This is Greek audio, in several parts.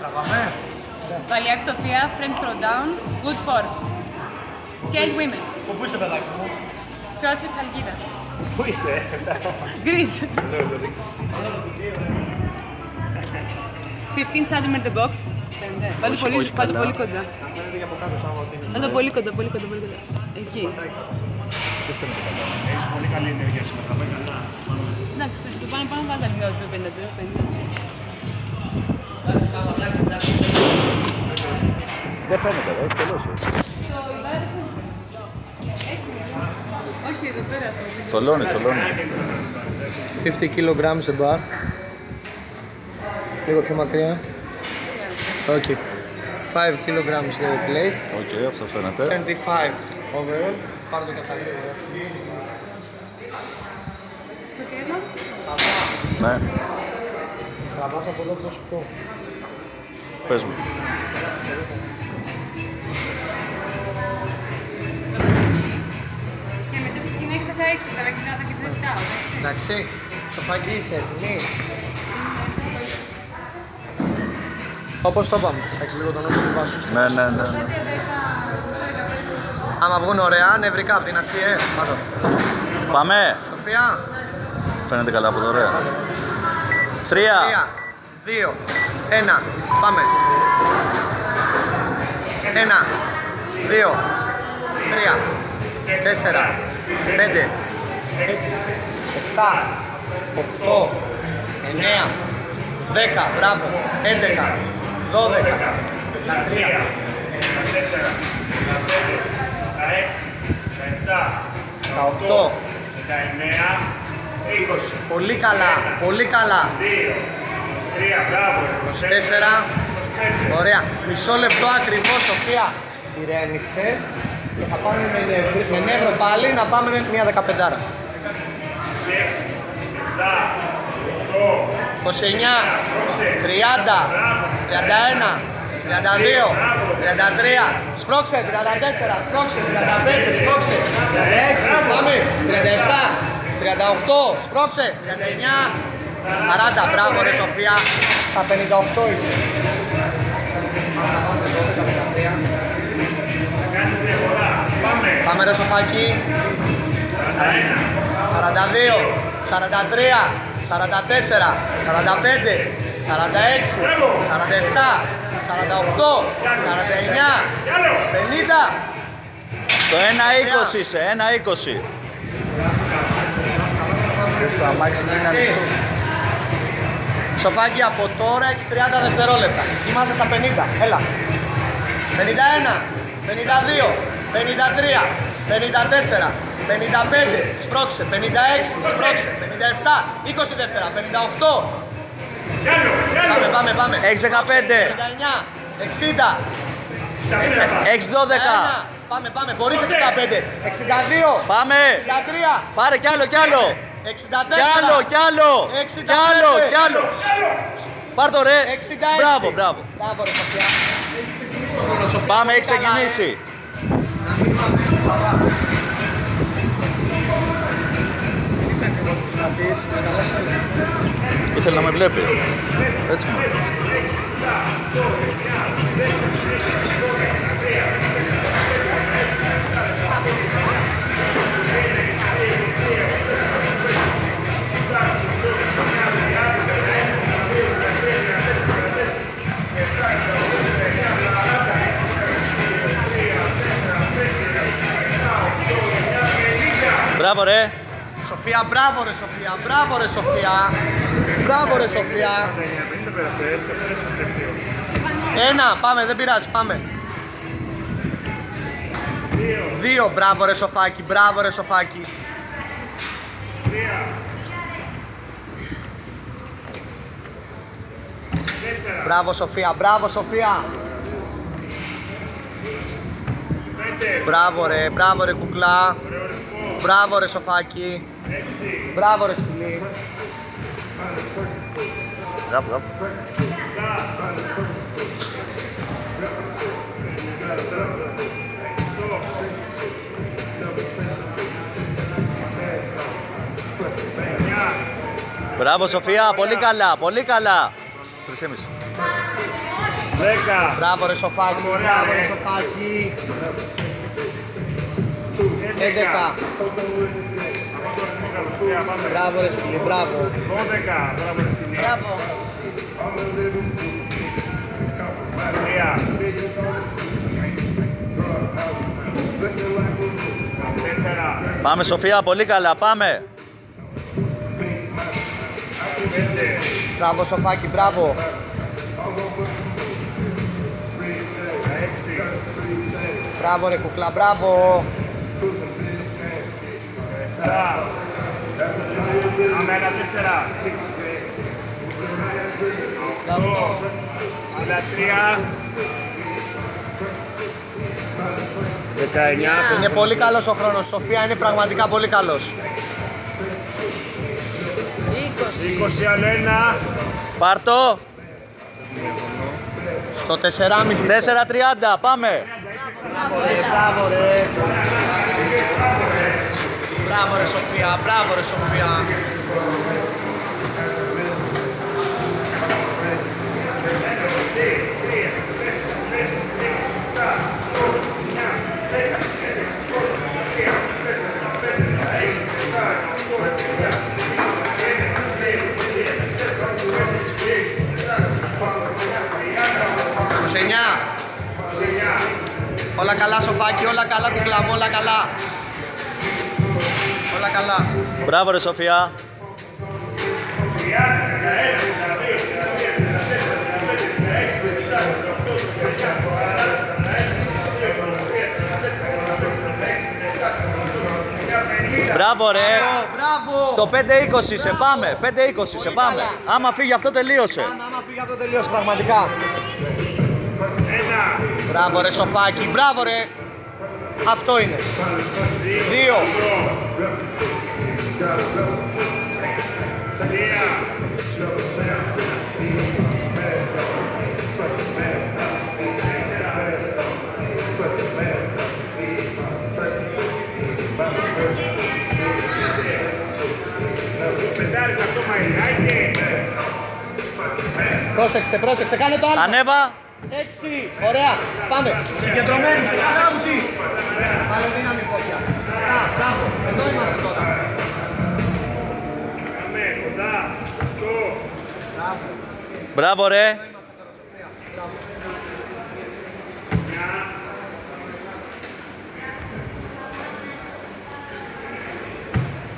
Τραβάμε. Βαλιάκη Σοφία, French Throwdown, good for scaled women. Πού είσαι, παιδάκι μου? CrossFit Χαλκίδα. Πού είσαι? Greece. 15 cm the box. Βάλτε πολύ κοντά. Φαίνεται και από κάτω σαν ότι είναι. Βάλτε πολύ κοντά. Εκεί. Δεν φαίνεται καλά. Έχεις πολύ καλή ενέργεια σήμερα. Πάμε καλά. Εντάξει, το πάνω βάλτε λίγο το 50. Δεν φαίνεται, έχει τελειώσει. Όχι, εδώ πέρα στο Θολώνει. 50 kilograms a bar. Λίγο πιο μακριά. Okay. 5 kilograms the plate. Οκ, αυτό φαίνεται. 25 overall. Πάρω το κατάλληλο. Ναι, Τραβάς από εδώ το σκοπό. πες μου. Και μετά ξεκινάει και 4-6, τώρα κοιτάω και 7. Εντάξει, σοφάκι είσαι έτοιμη. Όπως το είπαμε, έχεις λίγο τον νόσο του βάσου. Ναι. 5-10, 15. Άμα βγουν ωραία, νευρικά από την αρχή, Πάτα. Πάμε. Σοφία. Φαίνεται καλά από εδώ, ωραία. 3. 3, 2, 1, πάμε. 1, 2, 3, 4, 5, 6, 7, 8, 9, 10, μπράβο, 11, 12, 13, 18, 20. πολύ καλά, πολύ καλά. 3, μπράβο. 24, ωραία. Μισό λεπτό ακριβώς, Σοφία. Ηρέμησε και θα πάμε με νεύρο πάλι να πάμε με μια 15. 6, 7, 8, 29, 30, 31, 32, 33, σπρώξε, 34, σπρώξε, 35, σπρώξε, 36, πάμε, 37, 38, σπρώξε, 39, 40, μπράβο ρε Σοφία, στα 58 είσαι. Πάμε ρε Σοφάκη. 42, 43, 44, 45, 46, 47, 48, 49, 50. Στο 1-20 είσαι, 1-20. Στο αμάξι είναι ανοιχτό. Σοφάκι, από τώρα έχεις 30 δευτερόλεπτα. Είμαστε στα 50. Έλα. 51, 52, 53, 54, 55, σπρώξε, 56, σπρώξε, 57, 20 δεύτερα, 58. Πάμε. Έχεις 15. 59, 60. Έχεις 12. Πάμε, μπορείς 65, 62, Πάμε. 63, Πάρε κι άλλο. 64, Κι άλλο. 65, Πάρ' το ρε. 66. Μπράβο. Μπράβο ρε Σοφιά. Πάμε, έχει ξεκινήσει. Ήθελε να με βλέπει. Έτσι μου. Μπράβο ρε. Σοφία, μπράβο ρε Σοφία, μπράβο ρε Σοφία. Ένα, πάμε, δεν πειράζει, πάμε. 2, μπράβο ρε Σοφάκι. Μπράβο Σοφία. Μπράβο ρε κουκλά. Μπράβο ρε Σοφάκι. Μπράβο ρε σκυλί. Μπράβο. Μπράβο Σοφία, πολύ καλά. 3,5. 10. Μπράβο ρε Σοφάκη, Ωραία, μπράβο ρε ρε. Σοφάκη. 11. 11. Αυτό το ρυθμό καλό, Σοφία, πάμε. Μπράβο ρε σκυλί, μπράβο. 12. Μπράβο, ρε σκυλί. Bravo. 3. 4. Πάμε Σοφία, πολύ καλά, πάμε. 5. Μπράβο Σοφάκη, μπράβο. 6. Μπράβο ρε κουκλά, μπράβο. 7. Πάμε ένα 4. 8. Άλλα 3. 19. Είναι πολύ καλός ο χρόνος, Σοφία είναι πραγματικά πολύ καλός. 20 άλλο 1. Πάρτο. Στο 4,5. 4.30, πάμε. Μπράβο ρε. Μπράβο ρε Σοφία, μπράβο ρε Σοφία. Όλα καλά Σοφάκη, όλα καλά κουκλά μου, όλα καλά. Όλα καλά. Μπράβο ρε Σοφία. Μπράβο ρε. Μπράβο. Στο 5.20 σε πάμε, 5.20 σε πάμε. Άμα φύγει αυτό τελείωσε. Άμα φύγει αυτό τελείωσε πραγματικά. Μπράβο ρε Σοφάκη, μπράβο ρε. Αυτό είναι. 2. Πρόσεξε, πρόσεξε, κάνε το άλλο. Ανέβα. 6. Ωραία. Πάμε. Συγκεντρωμένοι σε κάθε κουτί. Πάλι δύναμη φωτιά. Μπράβο. Εδώ είμαστε τώρα. Πάμε κοντά. 8. Μπράβο. Μπράβο ρε.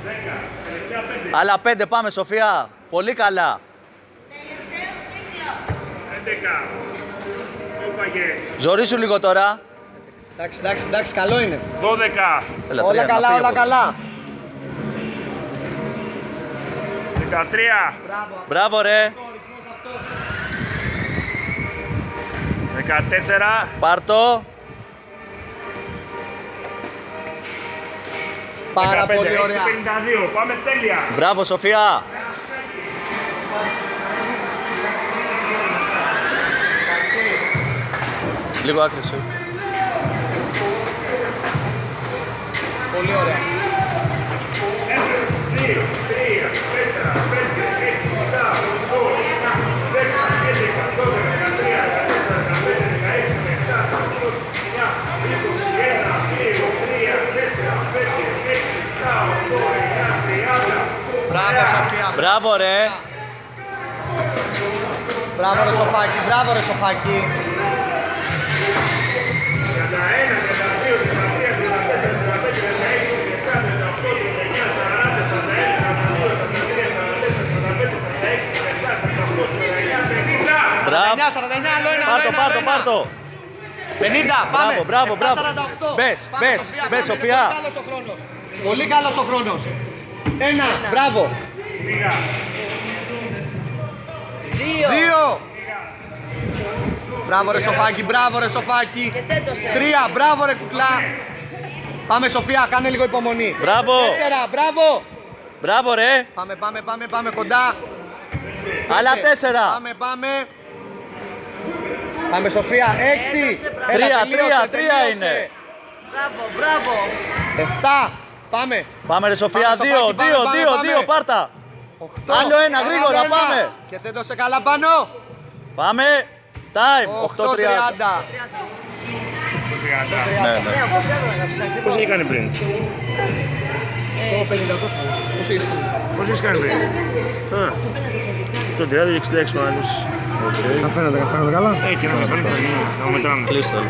10. Άλλα 5 πάμε Σοφία. Πολύ καλά. 11. Έφαγες. Ζορίσου λίγο τώρα. Εντάξει, εντάξει, εντάξει, καλό είναι. 12. Έλα, Όλα τρία, να καλά, φύγει όλα από- καλά. 13. Μπράβο. Μπράβο ρε. 14. Πάρτο. Πάρα 15. πολύ ωραία. 52. Πάμε τέλεια. Μπράβο Σοφία. Λίγο άκρη σου. Πολύ ωραία. 2, 3, 4, 5, 6, 7, 8, 10, 11, 12, 13, 14, 15, 16, 17, 18, 19, 21, 2, 3, 4, 5, 6, 7, 8, 9, 30. Μπράβο Σοφία. Μπράβο ρε. Μπράβο ρε Σοφάκη, μπράβο ρε Σοφάκη. 31, 32, 33, 34, 35, 36, 37, 38, 39, 40, 41, 42, 43, 44, 45, 46, 47, 48, 49, 50. Μπράβο. 49, 49, άλλο ένα, Πάρτο, άλλο πάρτο, ένα. πάρτο. 50, πάμε. Μπράβο, 7, μπράβο. 48. Μπες, Πάμε, μπες, μπες, πάμε, Σοφία. είναι Πολύ καλός ο χρόνος. Πολύ καλός ο χρόνος. 1, μπράβο. Πήγα. 2. Μπράβο ρε Σοφάκη, μπράβο ρε Σοφάκη. 3, μπράβο ρε κουκλά. Πάμε Σοφία, κάνε λίγο υπομονή. Μπράβο. 4, μπράβο. Μπράβο ρε. Πάμε, πάμε, πάμε, πάμε κοντά. Άλλα 5, 4. Πάμε, πάμε. Πάμε Σοφία, 6. Τρία, τρία είναι. Μπράβο, μπράβο. 7. Πάμε. Πάμε ρε Σοφία, Πάμε, 2, Σοφάκη, 2, πάμε, 2, πάμε, 2, πάμε. πάρτα. 8. Άλλο ένα, γρήγορα, πάμε. Και τέντωσε καλά πάνω. Πάμε. Time! 8.30. 8.30. Ναι, ναι. Πώς έχει κάνει πριν? Πώς έχεις κάνει πριν? Το 30 και 66 μάλλον. Φαίνεται καλά. Και να με φαίνεται θα γίνει, θα μετράμε. Κλείστο.